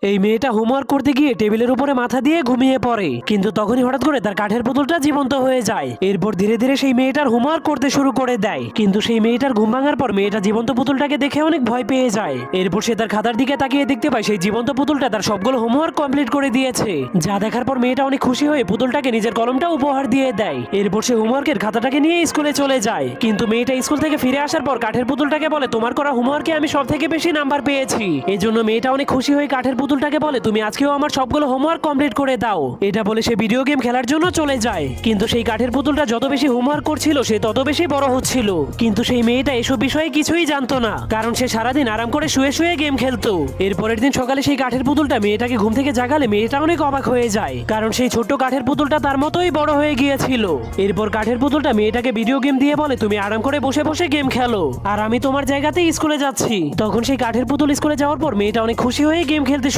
এই মেয়েটা হোমওয়ার্ক করতে গিয়ে টেবিলের উপরে মাথা দিয়ে ঘুমিয়ে পড়ে, কিন্তু তখনই হঠাৎ করে তার কাঠের পুতুলটা জীবন্ত হয়ে যায়। এরপর ধীরে ধীরে সেই মেয়েটার হোমওয়ার্ক করতে শুরু করে দেয়, কিন্তু সেই মেয়েটার ঘুম ভাঙার পর মেয়েটা জীবন্ত পুতুলটাকে দেখে অনেক ভয় পেয়ে যায়। এরপর সে তার খাতার দিকে তাকিয়ে দেখতে পায় সেই জীবন্ত পুতুলটা তার সবগুলো হোমওয়ার্ক কমপ্লিট করে দিয়েছে। যা দেখার পর মেয়েটা অনেক খুশি হয়ে পুতুলটাকে নিজের কলমটা উপহার দিয়ে দেয়। এরপর সে হোমওয়ার্কের খাতাটাকে নিয়ে স্কুলে চলে যায়, কিন্তু মেয়েটা স্কুল থেকে ফিরে আসার পর কাঠের পুতুলটাকে বলে, তোমার করা হোমওয়ার্কে আমি সব থেকে বেশি নাম্বার পেয়েছি। এজন্য মেয়েটা অনেক খুশি হয়ে কাঠের পুতুলটাকে বলে, তুমি আজকেও আমার সবগুলো হোমওয়ার্ক কমপ্লিট করে দাও। এটা বলে সে ভিডিও গেম খেলার জন্য চলে যায়, কিন্তু সেই কাঠের পুতুলটা যত বেশি হোমওয়ার্ক করছিল সে তত বেশি বড় হচ্ছিল। কিন্তু সেই মেয়েটা এসব বিষয়ে কিছুই জানতো না, কারণ সে সারাদিন আরাম করে শুয়ে শুয়ে গেম খেলতো। এরপরের দিন সকালে সেই কাঠের পুতুলটা মেয়েটাকে ঘুম থেকে জাগালে মেয়েটা অনেক অবাক হয়ে যায়, কারণ সেই ছোট্ট কাঠের পুতুলটা তার মতোই বড় হয়ে গিয়েছিল। এরপর কাঠের পুতুলটা মেয়েটাকে ভিডিও গেম দিয়ে বলে, তুমি আরাম করে বসে বসে গেম খেলো, আর আমি তোমার জায়গাতেই স্কুলে যাচ্ছি। তখন সেই কাঠের পুতুল স্কুলে যাওয়ার পর মেয়েটা অনেক খুশি হয়ে গেম খেলতে